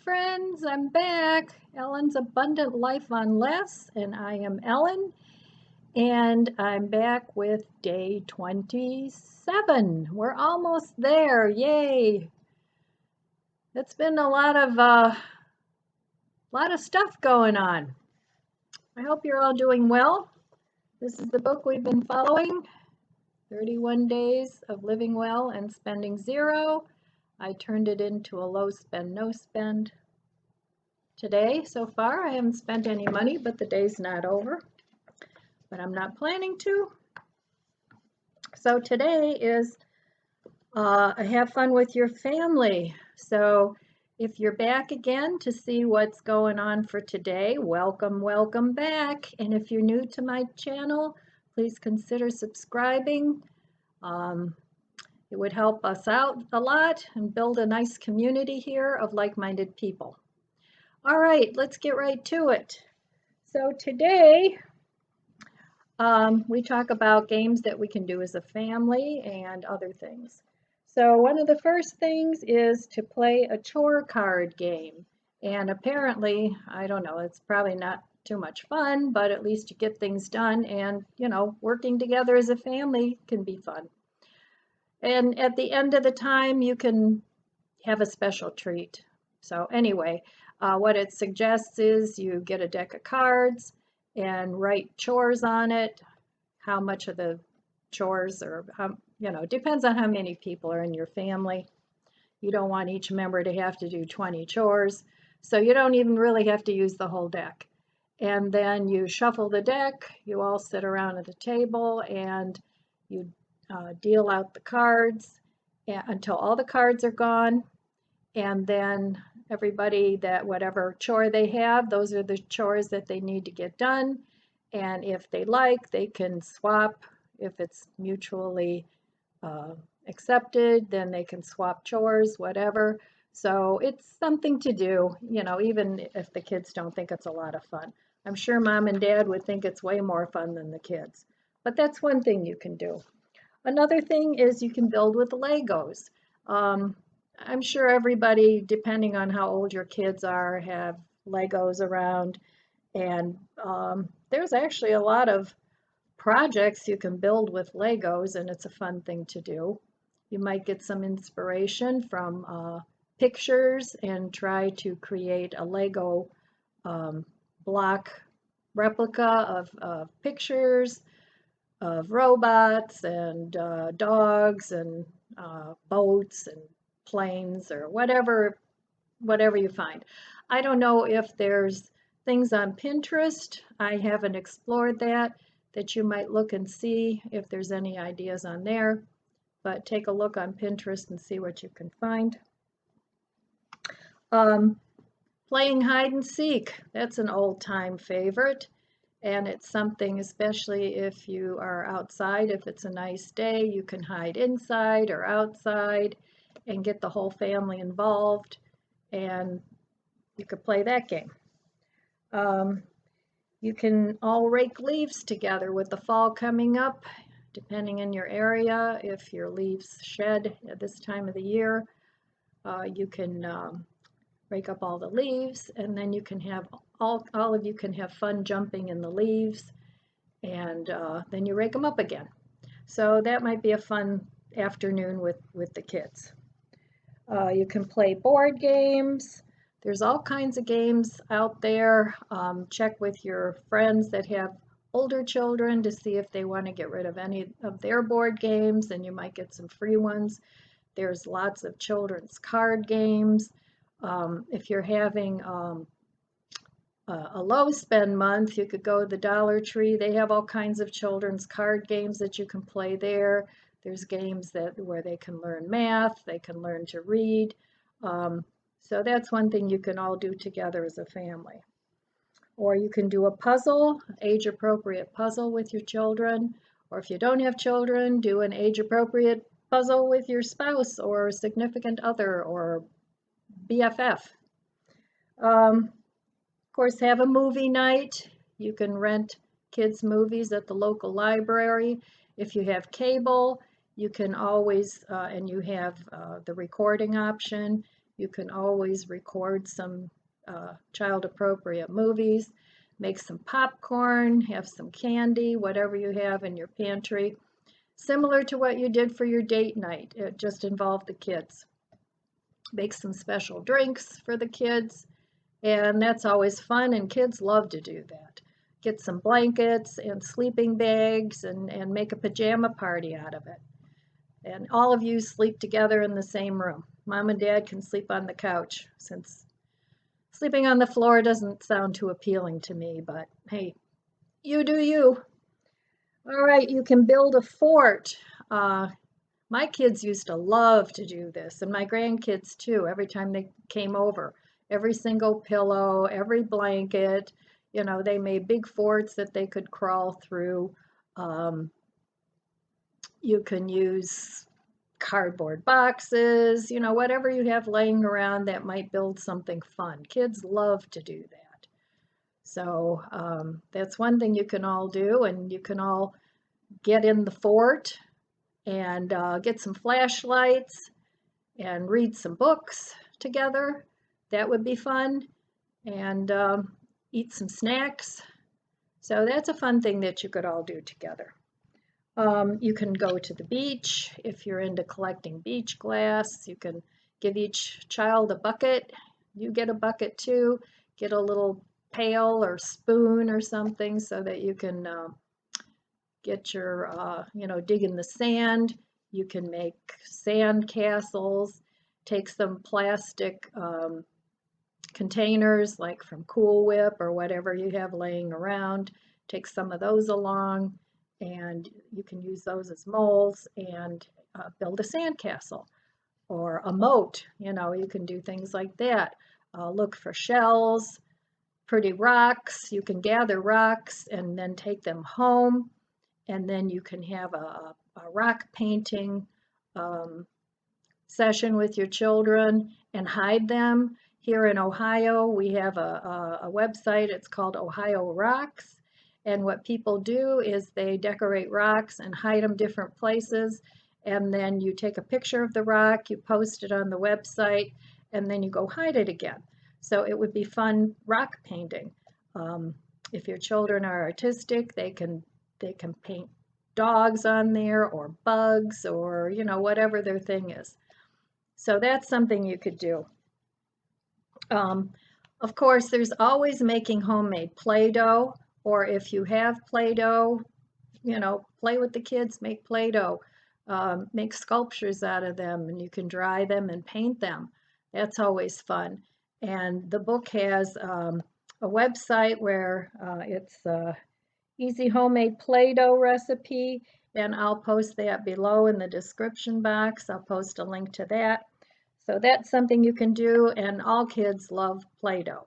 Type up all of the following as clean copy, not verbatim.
friends, I'm back. Ellen's Abundant Life on Less, and I am Ellen, and I'm back with day 27. We're almost there, yay! It's been a lot of stuff going on. I hope you're all doing well. This is the book we've been following, 31 Days of Living Well and Spending Zero. I turned it into a low spend, no spend. Today, so far, I haven't spent any money, but the day's not over. But I'm not planning to. So today is have fun with your family. So if you're back again to see what's going on for today, welcome, welcome back. And if you're new to my channel, please consider subscribing. It would help us out a lot and build a nice community here of like-minded people. All right, let's get right to it. So today, we talk about games that we can do as a family and other things. So one of the first things is to play a chore card game. And apparently, I don't know, it's probably not too much fun, but at least you get things done, and, you know, working together as a family can be fun. And at the end of the time, you can have a special treat. So anyway, what it suggests is you get a deck of cards and write chores on it, how much of the chores, or how, you know, depends on how many people are in your family. You don't want each member to have to do 20 chores, so you don't even really have to use the whole deck. And then you shuffle the deck, you all sit around at the table, and you deal out the cards until all the cards are gone. And then everybody, that whatever chore they have, those are the chores that they need to get done. And if they like, they can swap. If it's mutually accepted, then they can swap chores, whatever. So it's something to do, you know, even if the kids don't think it's a lot of fun. I'm sure mom and dad would think it's way more fun than the kids. But that's one thing you can do. Another thing is you can build with Legos. I'm sure everybody, depending on how old your kids are, have Legos around. And there's actually a lot of projects you can build with Legos, and it's a fun thing to do. You might get some inspiration from pictures and try to create a Lego block replica of pictures of robots and dogs and boats and planes, or whatever you find. I don't know if there's things on Pinterest. I haven't explored that you might look and see if there's any ideas on there, but take a look on Pinterest and see what you can find. Playing hide and seek, that's an old time favorite. And it's something, especially if you are outside, if it's a nice day, you can hide inside or outside and get the whole family involved, and you could play that game. You can all rake leaves together with the fall coming up, depending on your area. If your leaves shed at this time of the year, you can rake up all the leaves, and then you can have all of you can have fun jumping in the leaves, and then you rake them up again. So that might be a fun afternoon with the kids. You can play board games. There's all kinds of games out there. Check with your friends that have older children to see if they want to get rid of any of their board games, and you might get some free ones. There's lots of children's card games. If you're having a low spend month, you could go to the Dollar Tree. They have all kinds of children's card games that you can play there. There's games where they can learn math, they can learn to read. So that's one thing you can all do together as a family. Or you can do a puzzle, age-appropriate puzzle with your children. Or if you don't have children, do an age-appropriate puzzle with your spouse or significant other or BFF. Of course, have a movie night. You can rent kids' movies at the local library. If you have cable, you can always, and you have the recording option, You can always record some child-appropriate movies, make some popcorn, have some candy, whatever you have in your pantry. Similar to what you did for your date night, it just involved the kids. Make some special drinks for the kids, and that's always fun, and kids love to do that. Get some blankets and sleeping bags and make a pajama party out of it. And all of you sleep together in the same room. Mom and Dad can sleep on the couch, since sleeping on the floor doesn't sound too appealing to me, but hey, you do you. All right, you can build a fort. My kids used to love to do this, and my grandkids too, every time they came over. Every single pillow, every blanket, you know, they made big forts that they could crawl through. You can use cardboard boxes, you know, whatever you have laying around that might build something fun. Kids love to do that. So that's one thing you can all do, and you can all get in the fort and get some flashlights and read some books together. That would be fun. And eat some snacks. So that's a fun thing that you could all do together. You can go to the beach if you're into collecting beach glass. You can give each child a bucket. You get a bucket too. Get a little pail or spoon or something so that you can get your, dig in the sand. You can make sand castles. Take some plastic containers like from Cool Whip or whatever you have laying around. Take some of those along, and you can use those as molds and build a sandcastle or a moat. You know, you can do things like that. Look for shells, pretty rocks. You can gather rocks and then take them home, and then you can have a rock painting session with your children and hide them. Here in Ohio, we have a website. It's called Ohio Rocks. And what people do is they decorate rocks and hide them different places. And then you take a picture of the rock, you post it on the website, and then you go hide it again. So it would be fun rock painting. If your children are artistic, they can paint dogs on there or bugs or, you know, whatever their thing is. So that's something you could do. Of course, there's always making homemade Play-Doh, or if you have Play-Doh, you know, play with the kids, make Play-Doh, make sculptures out of them, and you can dry them and paint them. That's always fun. And the book has a website where it's easy homemade Play-Doh recipe, and I'll post that below in the description box. I'll post a link to that. So that's something you can do, and all kids love Play-Doh.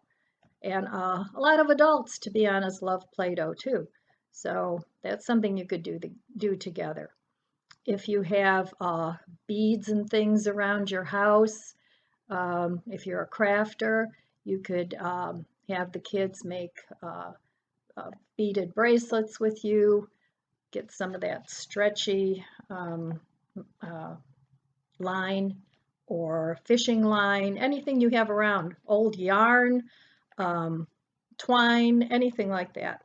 And a lot of adults, to be honest, love Play-Doh too. So that's something you could do together. If you have beads and things around your house, if you're a crafter, you could have the kids make beaded bracelets with you, get some of that stretchy line or fishing line, anything you have around, old yarn, twine, anything like that.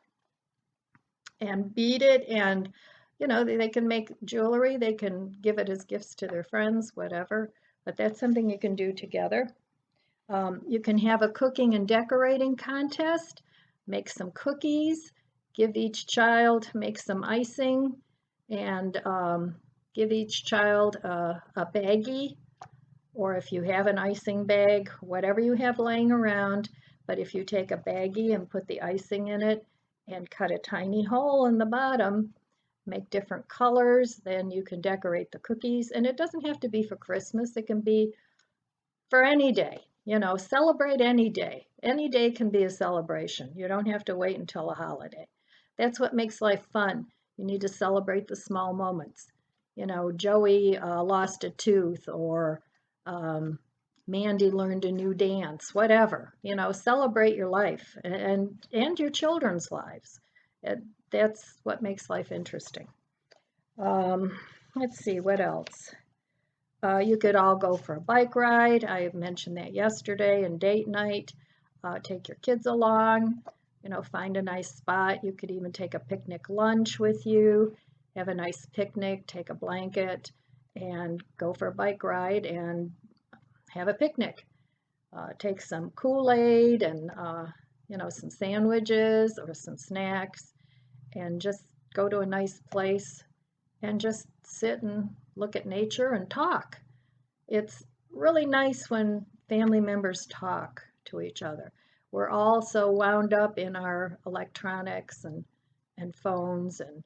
And bead it, and you know, they can make jewelry, they can give it as gifts to their friends, whatever, but that's something you can do together. You can have a cooking and decorating contest, make some cookies, give each child, make some icing, and give each child a baggie, or if you have an icing bag, whatever you have laying around. But if you take a baggie and put the icing in it and cut a tiny hole in the bottom, make different colors, then you can decorate the cookies. And it doesn't have to be for Christmas. It can be for any day. You know, celebrate any day. Any day can be a celebration. You don't have to wait until a holiday. That's what makes life fun. You need to celebrate the small moments. You know, Joey lost a tooth, or Mandy learned a new dance, whatever. You know, celebrate your life and your children's lives. That's what makes life interesting. Let's see, what else? You could all go for a bike ride. I mentioned that yesterday, and date night. Take your kids along, find a nice spot. You could even take a picnic lunch with you, have a nice picnic, take a blanket, and go for a bike ride and have a picnic. Take some Kool-Aid and, some sandwiches or some snacks, and just go to a nice place and just sit and look at nature and talk. It's really nice when family members talk to each other. We're all so wound up in our electronics and phones, and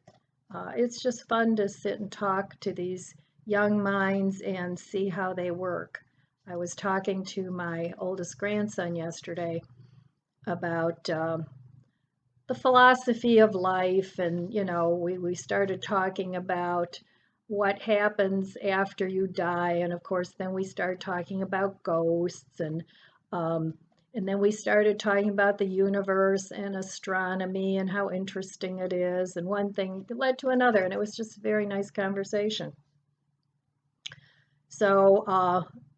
it's just fun to sit and talk to these young minds and see how they work. I was talking to my oldest grandson yesterday about the philosophy of life, and we started talking about what happens after you die, and of course then we started talking about ghosts, and then we started talking about the universe and astronomy and how interesting it is, and one thing led to another, and it was just a very nice conversation. So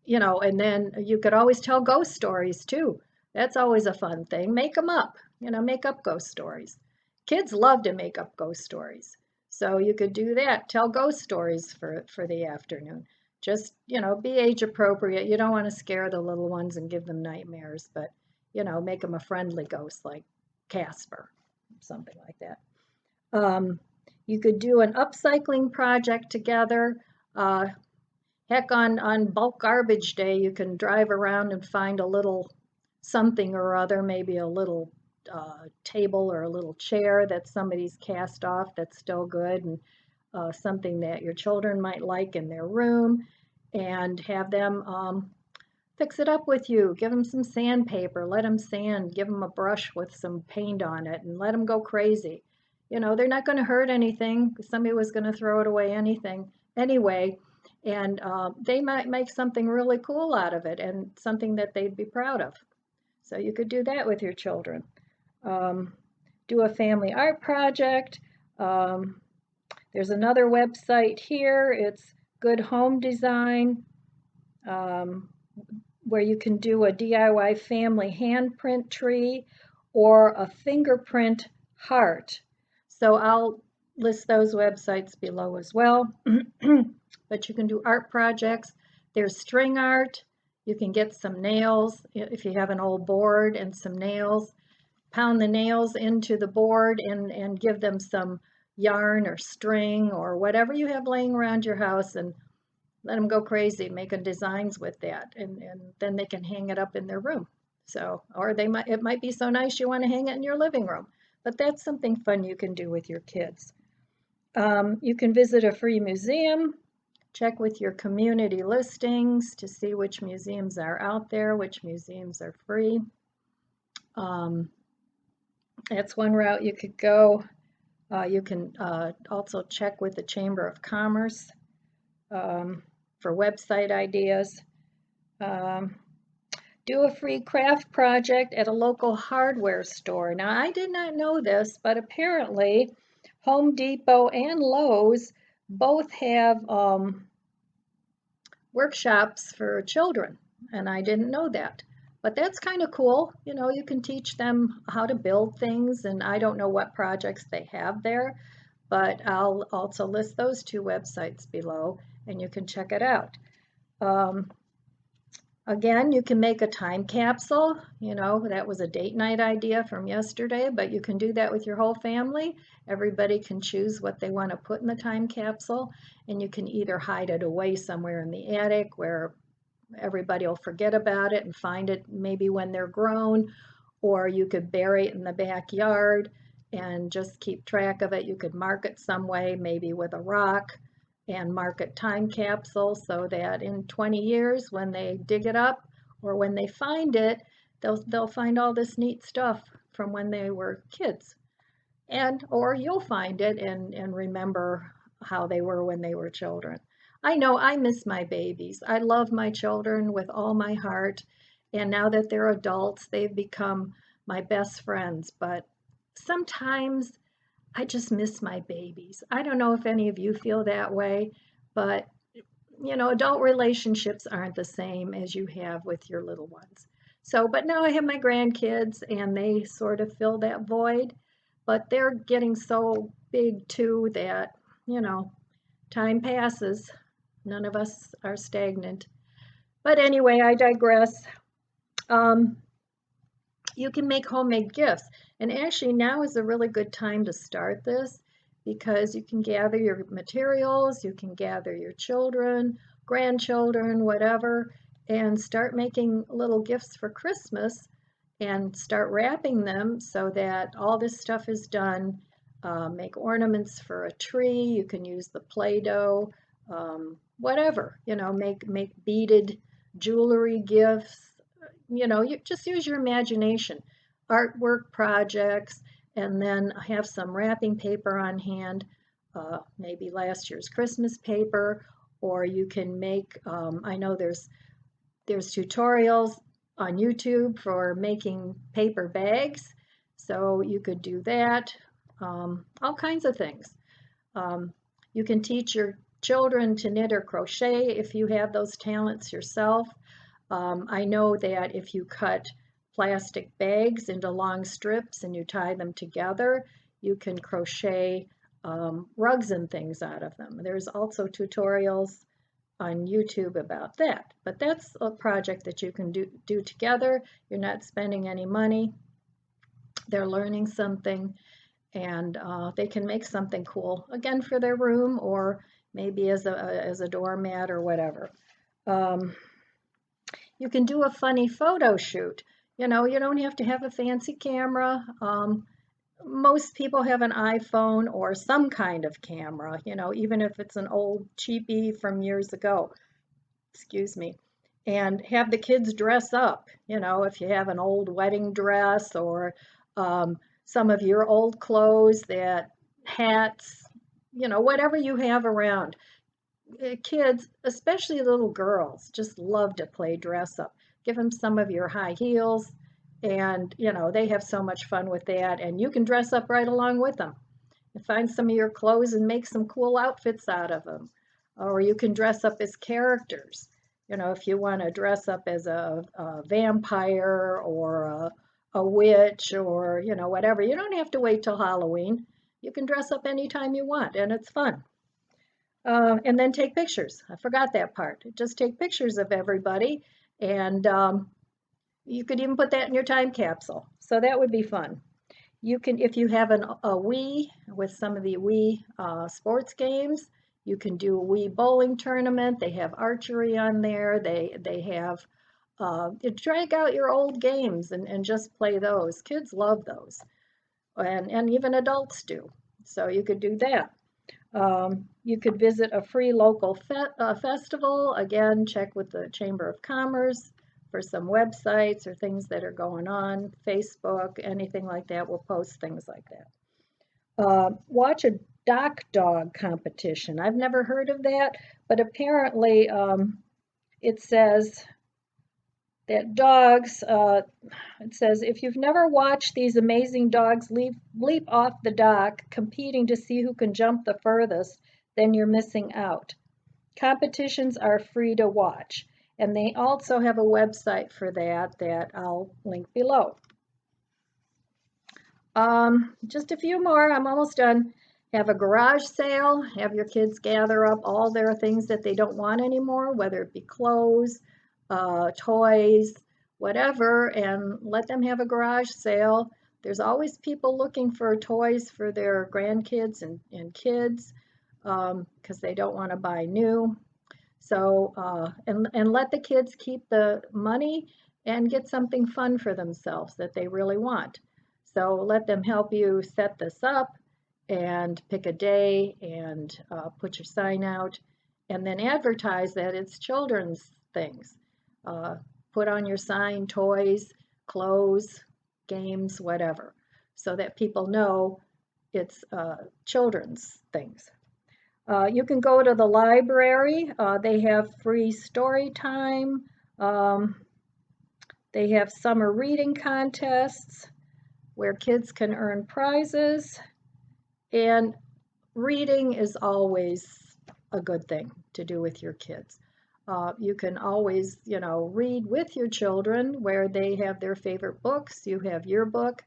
and then you could always tell ghost stories too. That's always a fun thing. Make them up. Make up ghost stories. Kids love to make up ghost stories. So you could do that. Tell ghost stories for the afternoon. Just, be age appropriate. You don't want to scare the little ones and give them nightmares, but, make them a friendly ghost like Casper, something like that. You could do an upcycling project together. Heck, on bulk garbage day, you can drive around and find a little something or other, maybe a little table or a little chair that somebody's cast off that's still good, and something that your children might like in their room, and have them fix it up with you. Give them some sandpaper, let them sand, give them a brush with some paint on it, and let them go crazy. They're not going to hurt anything. Somebody was going to throw it away anyway, and they might make something really cool out of it and something that they'd be proud of. So you could do that with your children. Do a family art project. There's another website here. It's Good Home Design, where you can do a DIY family handprint tree or a fingerprint heart. So I'll list those websites below as well. But you can do art projects. There's string art. You can get some nails if you have an old board and some nails. Pound the nails into the board and give them some yarn or string or whatever you have laying around your house, and let them go crazy making designs with that, and then they can hang it up in their room. So, or it might be so nice you want to hang it in your living room, but that's something fun you can do with your kids. You can visit a free museum. Check with your community listings to see which museums are out there, which museums are free. That's one route you could go. You can also check with the Chamber of Commerce for website ideas. Do a free craft project at a local hardware store. Now, I did not know this, but apparently Home Depot and Lowe's both have workshops for children, and I didn't know that. But that's kind of cool. You can teach them how to build things, and I don't know what projects they have there, but I'll also list those two websites below, and you can check it out. Again, you can make a time capsule. That was a date night idea from yesterday, but you can do that with your whole family. Everybody can choose what they want to put in the time capsule, and you can either hide it away somewhere in the attic where everybody will forget about it and find it maybe when they're grown, or you could bury it in the backyard and just keep track of it. You could mark it some way, maybe with a rock, and mark it time capsule, so that in 20 years when they dig it up or when they find it, they'll find all this neat stuff from when they were kids. Or you'll find it and remember how they were when they were children. I know I miss my babies. I love my children with all my heart, and now that they're adults, they've become my best friends, but sometimes I just miss my babies. I don't know if any of you feel that way, but adult relationships aren't the same as you have with your little ones. So, but now I have my grandkids and they sort of fill that void, but they're getting so big too that, time passes. None of us are stagnant. But anyway, I digress. Um, you can make homemade gifts. And actually now is a really good time to start this because you can gather your materials, you can gather your children, grandchildren, whatever, and start making little gifts for Christmas and start wrapping them so that all this stuff is done. Make ornaments for a tree. You can use the Play-Doh, whatever, make beaded jewelry gifts. You just use your imagination, artwork projects, and then have some wrapping paper on hand, maybe last year's Christmas paper, or you can make, I know there's tutorials on YouTube for making paper bags, so you could do that, all kinds of things. You can teach your children to knit or crochet if you have those talents yourself. I know that if you cut plastic bags into long strips and you tie them together, you can crochet rugs and things out of them. There's also tutorials on YouTube about that, but that's a project that you can do together. You're not spending any money. They're learning something, and they can make something cool, again, for their room or maybe as a doormat or whatever. You can do a funny photo shoot. You don't have to have a fancy camera. Most people have an iPhone or some kind of camera, even if it's an old cheapie from years ago, excuse me, and have the kids dress up, if you have an old wedding dress or some of your old clothes, hats, whatever you have around. Kids, especially little girls, just love to play dress up. Give them some of your high heels, and they have so much fun with that, and you can dress up right along with them and find some of your clothes and make some cool outfits out of them. Or you can dress up as characters, if you want to dress up as a vampire or a witch or whatever. You don't have to wait till Halloween. You can dress up anytime you want, and it's fun. And then take pictures. I forgot that part. Just take pictures of everybody, and you could even put that in your time capsule. So that would be fun. You can, if you have a Wii with some of the Wii sports games, you can do a Wii bowling tournament. They have archery on there. They have, drag out your old games and just play those. Kids love those, and even adults do. So you could do that. You could visit a free local festival. Again, check with the Chamber of Commerce for some websites or things that are going on. Facebook, anything like that. We'll post things like that. Watch a dock dog competition. I've never heard of that, but apparently it says that dogs, it says, if you've never watched these amazing dogs leap off the dock competing to see who can jump the furthest, then you're missing out. Competitions are free to watch, and they also have a website for that I'll link below. Just a few more, I'm almost done. Have a garage sale, have your kids gather up all their things that they don't want anymore, whether it be clothes, toys, whatever, and let them have a garage sale. There's always people looking for toys for their grandkids and kids because they don't want to buy new. So, and let the kids keep the money and get something fun for themselves that they really want. So let them help you set this up and pick a day and put your sign out and then advertise that it's children's things. Put on your sign toys, clothes, games, whatever, so that people know it's children's things. You can go to the library. They have free story time. They have summer reading contests where kids can earn prizes. And reading is always a good thing. to do with your kids. You can always, read with your children where they have their favorite books. You have your book,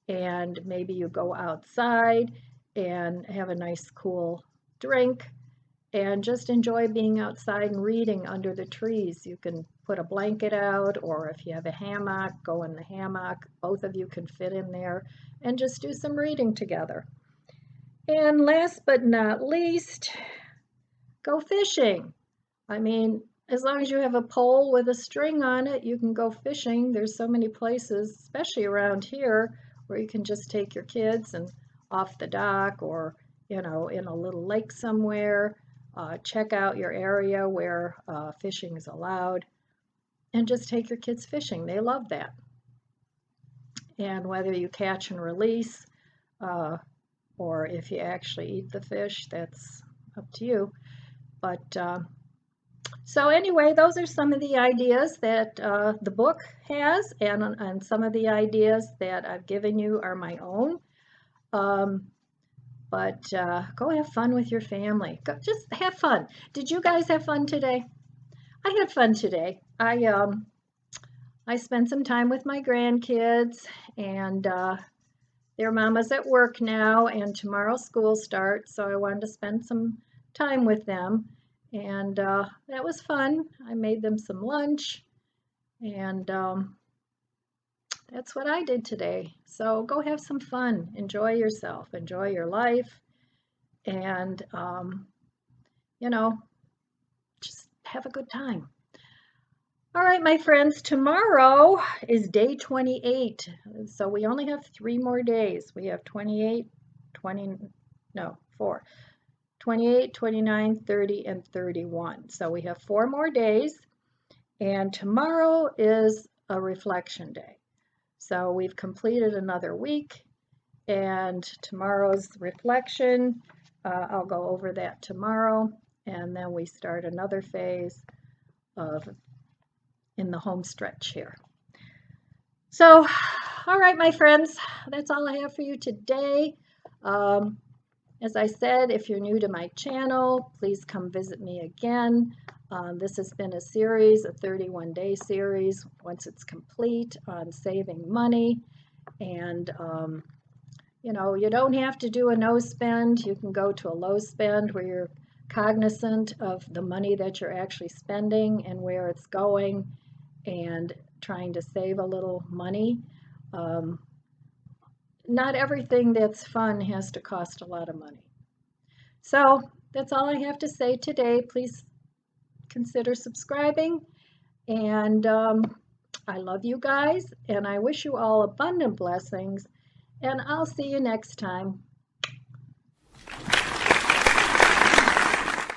and maybe you go outside and have a nice cool drink and just enjoy being outside and reading under the trees. You can put a blanket out, or if you have a hammock, go in the hammock. Both of you can fit in there and just do some reading together. And last but not least, go fishing. I mean, as long as you have a pole with a string on it, you can go fishing. There's so many places, especially around here, where you can just take your kids and off the dock, or, in a little lake somewhere. Check out your area where fishing is allowed, and just take your kids fishing. They love that. And whether you catch and release, or if you actually eat the fish, that's up to you. But so anyway, those are some of the ideas that the book has, and some of the ideas that I've given you are my own. But go have fun with your family. Just have fun. Did you guys have fun today? I had fun today. I spent some time with my grandkids, and their mama's at work now, and tomorrow school starts, so I wanted to spend some time with them. And that was fun. I made them some lunch, and that's what I did today. So go have some fun. Enjoy yourself. Enjoy your life. And, just have a good time. All right, my friends, tomorrow is day 28. So we only have 3 more days. We have 28, 29, 30, and 31. So we have 4 more days, and tomorrow is a reflection day. So we've completed another week, and tomorrow's reflection, I'll go over that tomorrow, and then we start another phase in the home stretch here. So, all right, my friends, that's all I have for you today. As I said, if you're new to my channel, please come visit me again. This has been a series, a 31-day series, once it's complete, on saving money. And, you don't have to do a no spend. You can go to a low spend where you're cognizant of the money that you're actually spending and where it's going, and trying to save a little money. Not everything that's fun has to cost a lot of money. So that's all I have to say today. Please consider subscribing, and I love you guys, and I wish you all abundant blessings, and I'll see you next time.